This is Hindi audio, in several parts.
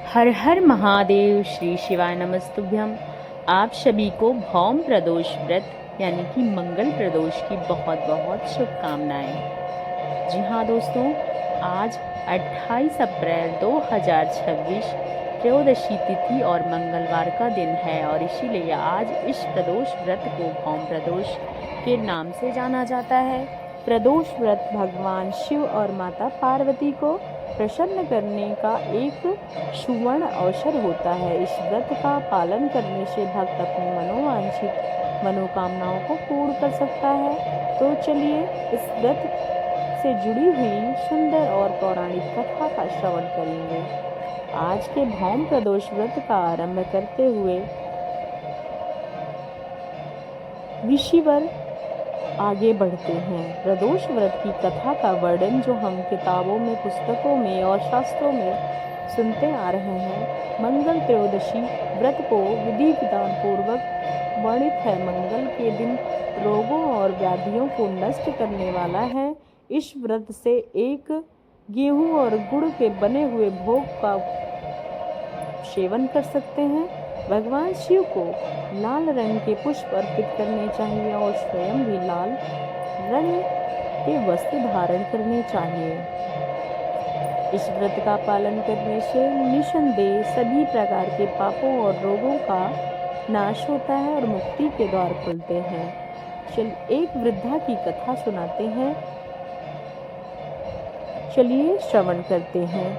हर हर महादेव, श्री शिवाय नमस्तुभ्यम। आप सभी को भौम प्रदोष व्रत यानी कि मंगल प्रदोष की बहुत बहुत शुभकामनाएं। जी हाँ दोस्तों, आज 28 अप्रैल 2026 त्रयोदशी तिथि और मंगलवार का दिन है और इसीलिए आज इस प्रदोष व्रत को भौम प्रदोष के नाम से जाना जाता है। प्रदोष व्रत भगवान शिव और माता पार्वती को प्रसन्न करने का एक सुवर्ण अवसर होता है। इस व्रत का पालन करने से भक्त अपनी मनोवांछित मनोकामनाओं को पूर्ण कर सकता है। तो चलिए इस व्रत से जुड़ी हुई सुंदर और पौराणिक कथा का श्रवण करेंगे। आज के भौम प्रदोष व्रत का आरंभ करते हुए ऋषिवर आगे बढ़ते हैं। प्रदोष व्रत की कथा का वर्णन जो हम किताबों में, पुस्तकों में और शास्त्रों में सुनते आ रहे हैं। मंगल त्रयोदशी व्रत को विधि विधान पूर्वक वर्णित है। मंगल के दिन रोगों और व्याधियों को नष्ट करने वाला है। इस व्रत से एक गेहूं और गुड़ के बने हुए भोग का सेवन कर सकते हैं। भगवान शिव को लाल रंग के पुष्प अर्पित करने चाहिए और स्वयं भी लाल रंग के वस्त्र धारण करने चाहिए। इस व्रत का पालन करने से निसंदेह सभी प्रकार के पापों और रोगों का नाश होता है और मुक्ति के द्वार खुलते हैं। एक वृद्धा की कथा सुनाते हैं, चलिए श्रवण करते हैं।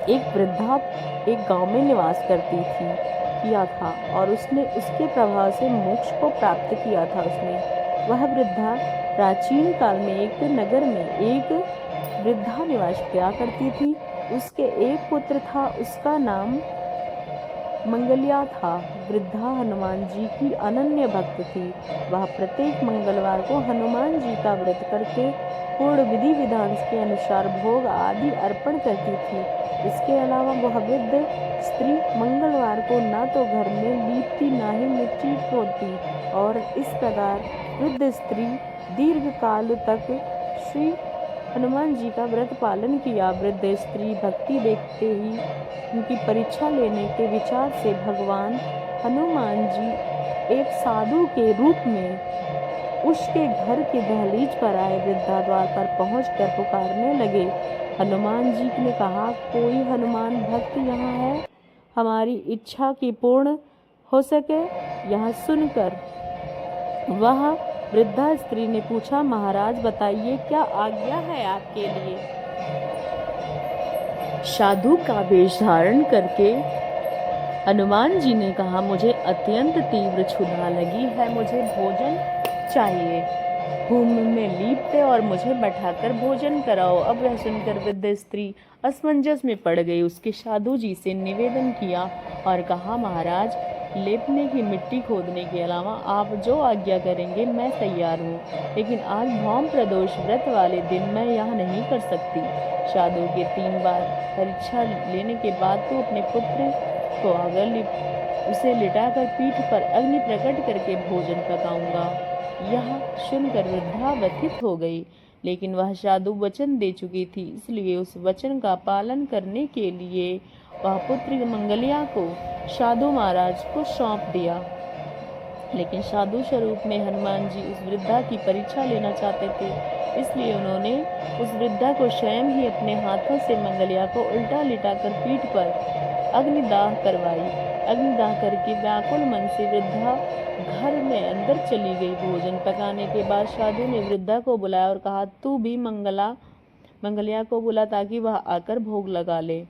एक वृद्धा एक गांव में निवास करती किया था और उसने उसके प्रभाव से मोक्ष को प्राप्त किया था। वह वृद्धा प्राचीन काल में एक नगर में एक वृद्धा निवास किया करती थी। उसके एक पुत्र था, उसका नाम मंगलिया था। वृद्धा हनुमान जी की अनन्य भक्त थी। वह प्रत्येक मंगलवार को हनुमान जी का व्रत करके पूर्ण विधि विधान के अनुसार भोग आदि अर्पण करती थी। इसके अलावा वह वृद्ध स्त्री मंगलवार को न तो घर में लीपती न ही मिट्टी खोदती और इस प्रकार वृद्ध स्त्री दीर्घ काल तक श्री हनुमान जी का व्रत पालन किया। वृद्ध स्त्री भक्ति देखते ही उनकी परीक्षा लेने के विचार से भगवान हनुमान जी एक साधु के रूप में उसके घर के दहलीज पर आए। वृद्धा द्वार पर पहुंचकर पुकारने लगे। हनुमान जी ने कहा, कोई हनुमान भक्त यहाँ है, हमारी इच्छा की पूर्ण हो सके। यह सुनकर वह वृद्धा स्त्री ने पूछा, महाराज बताइए क्या आज्ञा है आपके लिए। साधु का वेश धारण करके हनुमान जी ने कहा, मुझे अत्यंत तीव्र क्षुधा लगी है, मुझे भोजन चाहिए। भूमि में लीपते और मुझे बैठाकर भोजन कराओ। अब वह सुनकर वृद्ध स्त्री असमंजस में पड़ गई। उसके साधु जी से निवेदन किया और कहा, महाराज लेपने की मिट्टी खोदने के अलावा आप जो आज्ञा करेंगे मैं तैयार हूँ, लेकिन आज भौम प्रदोष व्रत वाले दिन मैं यह नहीं कर सकती। साधु के 3 बार परीक्षा लेने के बाद तो अपने पुत्र को अगर उसे लिटाकर पीठ पर अग्नि प्रकट करके भोजन पकाऊंगा। यह सुनकर वृद्धा व्यथित हो गई, लेकिन वह साधु वचन दे चुकी थी, इसलिए उस वचन का पालन करने के लिए वह पुत्र मंगलिया को साधु महाराज को सौंप दिया। लेकिन साधु स्वरूप में हनुमान जी उस वृद्धा की परीक्षा लेना चाहते थे, इसलिए उन्होंने उस वृद्धा को स्वयं ही अपने हाथों से मंगलिया को उल्टा लिटाकर पीठ पर अग्निदाह करवाई। अग्निदाह करके व्याकुल मन से वृद्धा घर में अंदर चली गई। भोजन पकाने के बाद साधु ने वृद्धा को बुलाया और कहा, तू भी मंगलिया को बुला ताकि वह आकर भोग लगा ले।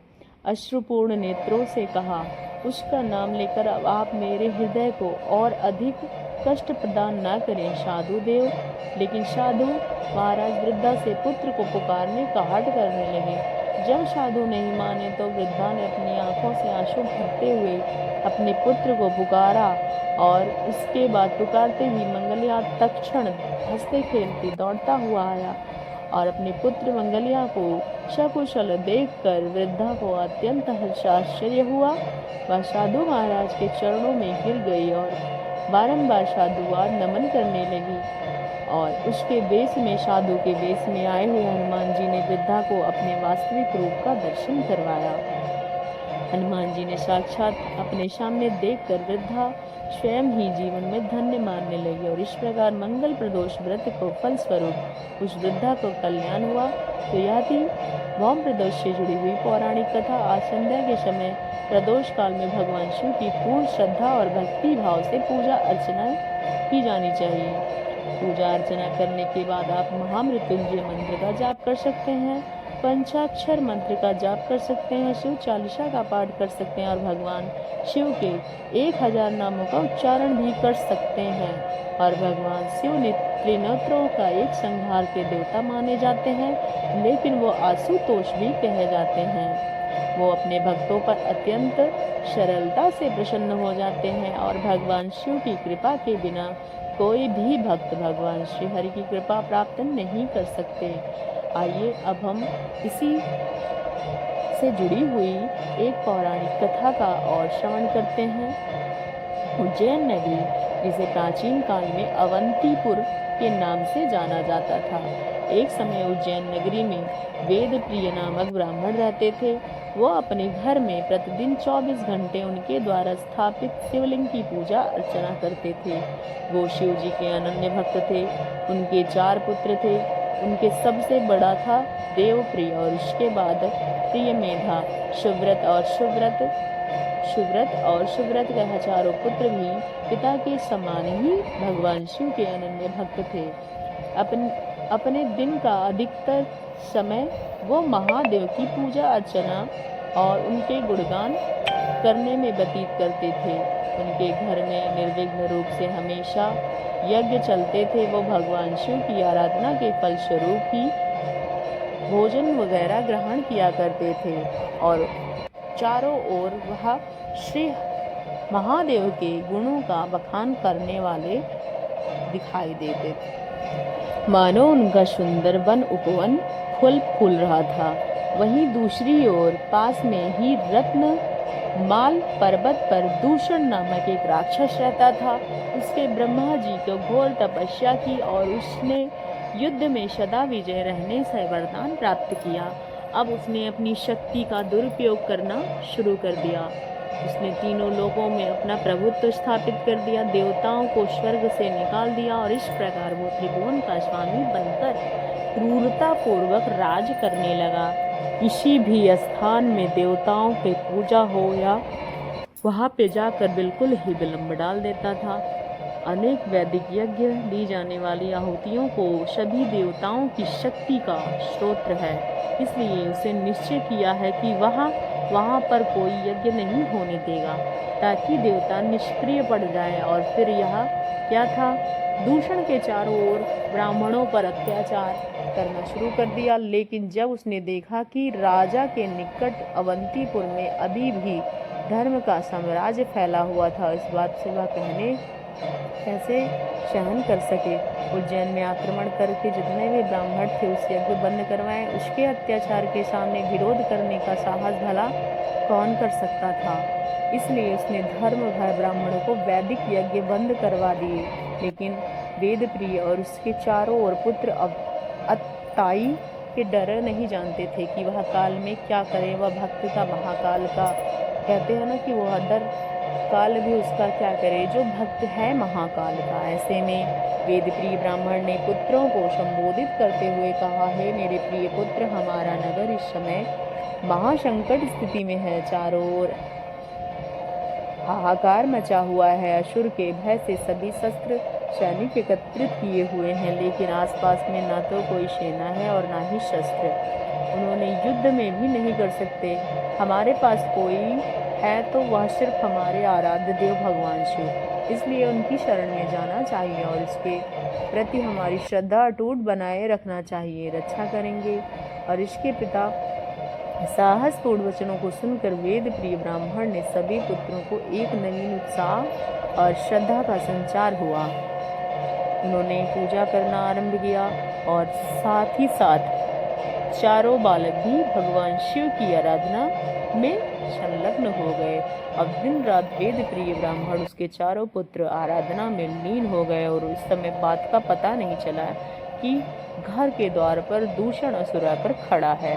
अश्रुपूर्ण नेत्रों से कहा, उसका नाम लेकर अब आप मेरे हृदय को और अधिक कष्ट प्रदान न करें साधु देव। लेकिन साधु महाराज वृद्धा से पुत्र को पुकारने का हठ करने लगे। जब साधु नहीं माने तो वृद्धा ने अपनी आंखों से आंसू भरते हुए अपने पुत्र को पुकारा और उसके बाद पुकारते ही मंगलिया तत्क्षण हंसते खेलते दौड़ता हुआ आया और अपने पुत्र मंगलिया को सकुशल देखकर वृद्धा को अत्यंत आश्चर्य हुआ। वह साधु महाराज के चरणों में गिर गई और बारंबार साधुवाद नमन करने लगी और उसके वेश में, साधु के वेश में आए हुए हनुमान जी ने वृद्धा को अपने वास्तविक रूप का दर्शन करवाया। हनुमान जी ने साक्षात अपने सामने देखकर वृद्धा स्वयं ही जीवन में धन्य मानने लगी और इस प्रकार मंगल प्रदोष व्रत को फल स्वरूप उस वृद्धा को कल्याण हुआ। तो यह थी भौम प्रदोष से जुड़ी हुई पौराणिक कथा। आज संध्या के समय प्रदोष काल में भगवान शिव की पूर्ण श्रद्धा और भक्ति भाव से पूजा अर्चना की जानी चाहिए। पूजा अर्चना करने के बाद आप महामृत्युंजय मंत्र का जाप कर सकते हैं, पंचाक्षर मंत्र का जाप कर सकते हैं, शिव चालीसा का पाठ कर सकते हैं और भगवान शिव के 1000 नामों का उच्चारण भी कर सकते हैं। और भगवान शिव त्रिनेत्रों का एक संहार के देवता माने जाते हैं, लेकिन वो आशुतोष भी कहे जाते हैं। वो अपने भक्तों पर अत्यंत सरलता से प्रसन्न हो जाते हैं और भगवान शिव की कृपा के बिना कोई भी भक्त भगवान श्री हरि की कृपा प्राप्त नहीं कर सकते। आइए अब हम इसी से जुड़ी हुई एक पौराणिक कथा का और श्रवण करते हैं। उज्जैन नगरी, जिसे प्राचीन काल में अवंतीपुर के नाम से जाना जाता था, एक समय उज्जैन नगरी में वेद प्रिय नामक ब्राह्मण रहते थे। वो अपने घर में प्रतिदिन 24 घंटे उनके द्वारा स्थापित शिवलिंग की पूजा अर्चना करते थे। वो शिव जी के अनन्य भक्त थे। उनके 4 पुत्र थे। उनके सबसे बड़ा था देवप्रिय और उसके बाद प्रिय मेधा, सुव्रत और सुव्रत कह चारों पुत्र भी पिता के समान ही भगवान शिव के अनन्य भक्त थे। अपने दिन का अधिकतर समय वो महादेव की पूजा अर्चना और उनके गुणगान करने में व्यतीत करते थे। उनके घर में निर्विघ्न रूप से हमेशा यज्ञ चलते थे। वो भगवान शिव की आराधना के फलस्वरूप ही भोजन वगैरह ग्रहण किया करते थे और चारों ओर वह श्री महादेव के गुणों का बखान करने वाले दिखाई देते थे, मानो उनका सुंदर वन उपवन फूल फूल रहा था। वहीं दूसरी ओर पास में ही रत्न माल पर्वत पर दूषण नामक एक राक्षस रहता था। उसके ब्रह्मा जी को घोर तपस्या की और उसने युद्ध में सदा विजय रहने से वरदान प्राप्त किया। अब उसने अपनी शक्ति का दुरुपयोग करना शुरू कर दिया। उसने तीनों लोकों में अपना प्रभुत्व स्थापित कर दिया, देवताओं को स्वर्ग से निकाल दिया और इस प्रकार वो त्रिभुवन का स्वामी बनकर क्रूरता पूर्वक राज करने लगा। किसी भी स्थान में देवताओं की पूजा हो या वहां पे जाकर बिल्कुल ही विलंब डाल देता था। अनेक वैदिक यज्ञ दी जाने वाली आहुतियों को सभी देवताओं की शक्ति का स्रोत है, इसलिए उसे निश्चय किया है कि वहां पर कोई यज्ञ नहीं होने देगा ताकि देवता निष्क्रिय पड़ जाए। और फिर यह क्या था, दूषण के चारों ओर ब्राह्मणों पर अत्याचार करना शुरू कर दिया। लेकिन जब उसने देखा कि राजा के निकट अवंतीपुर में अभी भी धर्म का साम्राज्य फैला हुआ था, इस बात से वह कैसे सहन कर सके। उज्जैन में आक्रमण करके जितने भी ब्राह्मण थे उस यज्ञ बंद करवाए। उसके अत्याचार के सामने विरोध करने का साहस भला कौन कर सकता था। इसलिए उसने धर्म भय ब्राह्मणों को वैदिक यज्ञ बंद करवा दिए। लेकिन वेद प्रिय और उसके चारों ओर पुत्र अत्ताई के डर नहीं जानते थे कि वह काल में क्या करे। वह भक्त था महाकाल का, कहते हैं ना कि वह डर काल भी उसका क्या करे जो भक्त है महाकाल का। ऐसे में वेद प्रिय ब्राह्मण ने पुत्रों को संबोधित करते हुए कहा, हे मेरे प्रिय पुत्र, हमारा नगर इस समय महासंकट स्थिति में है। चारों ओर हाहाकार मचा हुआ है। असुर के भय से सभी शस्त्र सैनिक एकत्रित किए हुए हैं, लेकिन आसपास में ना तो कोई सेना है और ना ही शस्त्र। उन्होंने युद्ध में भी नहीं कर सकते। हमारे पास कोई है तो वह सिर्फ हमारे आराध्य देव भगवान शिव। इसलिए उनकी शरण में जाना चाहिए और इसके प्रति हमारी श्रद्धा अटूट बनाए रखना चाहिए। रक्षा करेंगे। और इसके पिता साहसपूर्ण वचनों को सुनकर वेद प्रिय ब्राह्मण ने सभी पुत्रों को एक नवीन उत्साह और श्रद्धा का संचार हुआ। उन्होंने पूजा करना आरंभ किया और साथ ही साथ चारों बालक भी भगवान शिव की आराधना में संलग्न हो गए। अब दिन रात वेद प्रिय ब्राह्मण उसके चारों पुत्र आराधना में लीन हो गए और उस समय बात का पता नहीं चला कि घर के द्वार पर दूषण असुर आकर खड़ा है।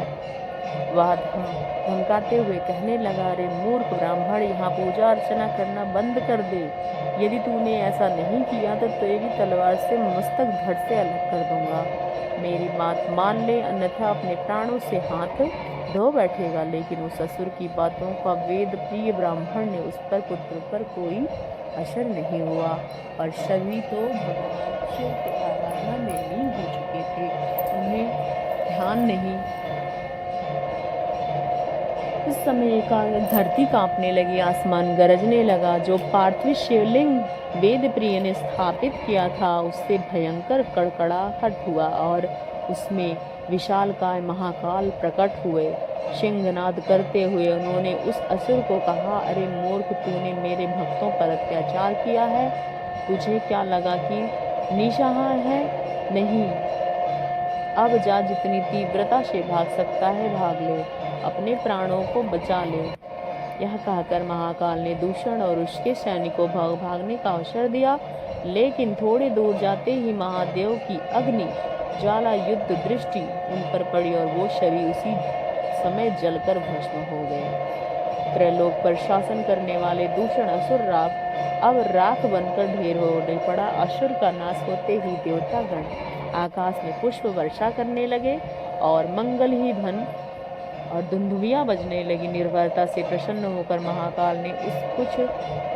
वह धमकाते हुए कहने लगा, रे मूर्ख ब्राह्मण, यहाँ पूजा अर्चना करना बंद कर दे। यदि तूने ऐसा नहीं किया तो तेरी तलवार से मस्तक धड़ से अलग कर दूंगा। मेरी बात मान ले, अन्यथा अपने प्राणों से हाथ धो बैठेगा। लेकिन उस असुर की बातों का वेद प्रिय ब्राह्मण ने उस पर पुत्र पर कोई असर नहीं हुआ और सभी तो भगवान शिव की आराधना में लीन हो चुके थे। उन्हें ध्यान नहीं। उस समय एकाएक धरती कांपने लगी, आसमान गरजने लगा। जो पार्थिव शिवलिंग वेद प्रिय ने स्थापित किया था उससे भयंकर कड़कड़ाहट हुआ और उसमें विशालकाय महाकाल प्रकट हुए। सिंहनाद करते हुए उन्होंने उस असुर को कहा, अरे मूर्ख, तूने मेरे भक्तों पर अत्याचार किया है। तुझे क्या लगा कि निशाहार है? नहीं, अब जा, जितनी तीव्रता से भाग सकता है भाग ले, अपने प्राणों को बचा ले। यह कहकर महाकाल ने दूषण और उसके सैनिकों को भागने का अवसर दिया। लेकिन थोड़े दूर जाते ही महादेव की अग्नि ज्वाला युद्ध दृष्टि उन पर पड़ी और वो सभी उसी समय जलकर भस्म हो गए। त्रैलोक पर शासन करने वाले दूषण असुर अब राख बनकर ढेर हो पड़ा। असुर का नाश होते ही देवतागण आकाश में पुष्प वर्षा करने लगे और मंगल ही धन और धुंधुवियां बजने लगी। निर्भरता से प्रसन्न होकर महाकाल ने उस कुछ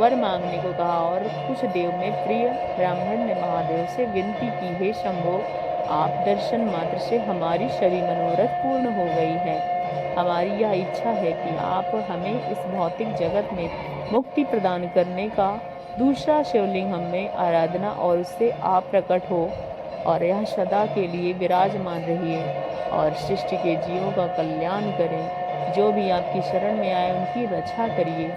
वर मांगने को कहा और कुछ देव में प्रिय ब्राह्मण ने महादेव से विनती की, हे शंभो, आप दर्शन मात्र से हमारी सभी मनोरथ पूर्ण हो गई है। हमारी यह इच्छा है कि आप हमें इस भौतिक जगत में मुक्ति प्रदान करने का दूसरा शिवलिंग हमें आराधना और उससे आप प्रकट हो और यह सदा के लिए विराजमान रहिए और सृष्टि के जीवों का कल्याण करें। जो भी आपकी शरण में आए उनकी रक्षा करिए।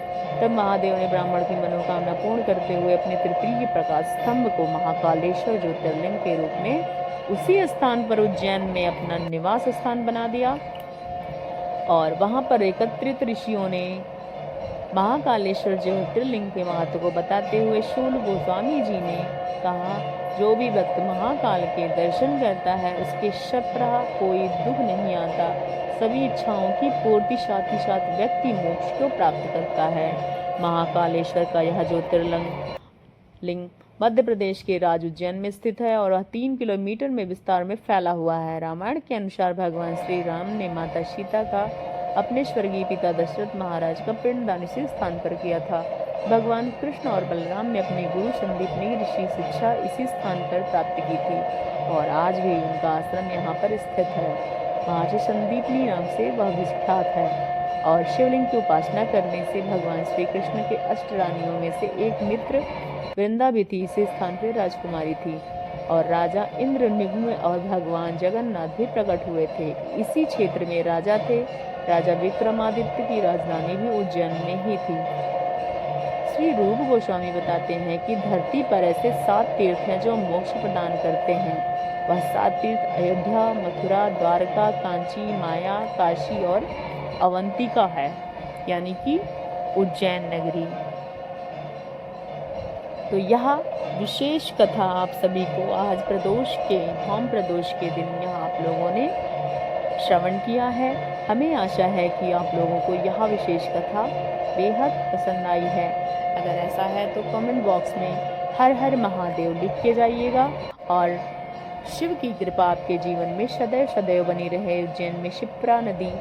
तब महादेव ने ब्राह्मण की मनोकामना पूर्ण करते हुए अपने तृतीय प्रकाश स्तंभ को महाकालेश्वर ज्योतिर्लिंग के रूप में उसी स्थान पर उज्जैन में अपना निवास स्थान बना दिया। और वहां पर एकत्रित ऋषियों ने महाकालेश्वर ज्योतिर्लिंग के महत्व को बताते हुए शूल गोस्वामी जी ने कहा, जो भी भक्त महाकाल के दर्शन करता है उसके शत्रह कोई दुख नहीं आता। सभी इच्छाओं की पूर्ति साथ ही साथ व्यक्ति मोक्ष को प्राप्त करता है। महाकालेश्वर का यह ज्योतिर्लिंग मध्य प्रदेश के राज उज्जैन में स्थित है और वह 3 किलोमीटर में विस्तार में फैला हुआ है। रामायण के अनुसार भगवान श्री राम ने माता सीता का अपने स्वर्गीय पिता दशरथ महाराज का पिंडदान इसी स्थान पर किया था। भगवान कृष्ण और बलराम ने अपने गुरु संदीपनी ऋषि शिक्षा इसी स्थान पर प्राप्त की थी और आज भी उनका आश्रम यहाँ पर स्थित है। महर्षि संदीपनी नाम से वह विख्यात है और शिवलिंग की उपासना करने से भगवान श्री कृष्ण के अष्ट रानियों में से एक मित्र वृंदा भी थी। इसी स्थान पर राजकुमारी थी और राजा इंद्र निगम और भगवान जगन्नाथ भी प्रकट हुए थे। इसी क्षेत्र में राजा थे। राजा विक्रमादित्य की राजधानी भी उज्जैन में ही थी। श्री रूप गोस्वामी बताते हैं कि धरती पर ऐसे 7 तीर्थ हैं जो मोक्ष प्रदान करते हैं। वह 7 तीर्थ अयोध्या, मथुरा, द्वारका, कांची, माया, काशी और अवंतिका है, यानी कि उज्जैन नगरी। तो यह विशेष कथा आप सभी को आज धौम प्रदोष के दिन यहाँ आप लोगों ने श्रवण किया है। हमें आशा है कि आप लोगों को यह विशेष कथा बेहद पसंद आई है। अगर ऐसा है तो कमेंट बॉक्स में हर हर महादेव लिख के जाइएगा और शिव की कृपा आपके जीवन में सदैव सदैव बनी रहे। उज्जैन में शिप्रा नदी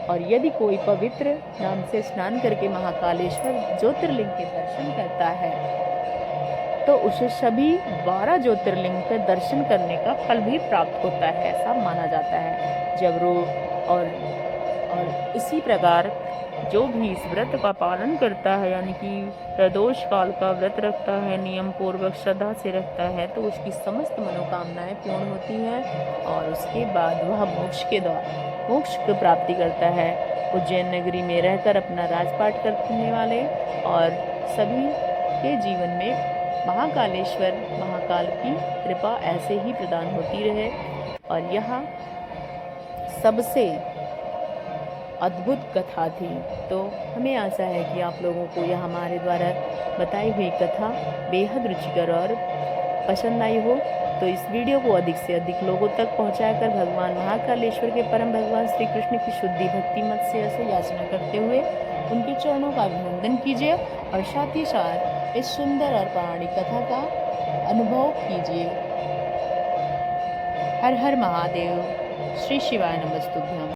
और यदि कोई पवित्र नाम से स्नान करके महाकालेश्वर ज्योतिर्लिंग के दर्शन करता है तो उसे सभी 12 ज्योतिर्लिंग के दर्शन करने का फल भी प्राप्त होता है, ऐसा माना जाता है। जब और इसी प्रकार जो भी इस व्रत का पालन करता है, यानी कि प्रदोष काल का व्रत रखता है, नियम पूर्वक श्रद्धा से रखता है, तो उसकी समस्त मनोकामनाएं पूर्ण होती हैं और उसके बाद वह मोक्ष की प्राप्ति करता है। उज्जैन नगरी में रहकर अपना राजपाट करने वाले और सभी के जीवन में महाकाल की कृपा ऐसे ही प्रदान होती रहे और यह सबसे अद्भुत कथा थी। तो हमें आशा है कि आप लोगों को यह हमारे द्वारा बताई हुई कथा बेहद रुचिकर और पसंद आई हो। तो इस वीडियो को अधिक से अधिक लोगों तक पहुंचाकर भगवान महाकालेश्वर के परम भगवान श्री कृष्ण की शुद्धि भक्ति मत से याचना करते हुए उनके चरणों का अभिनंदन कीजिए और साथ ही साथ इस सुंदर और पौराणिक कथा का अनुभव कीजिए। हर हर महादेव। श्री शिवाय नमस्तुभ्यम।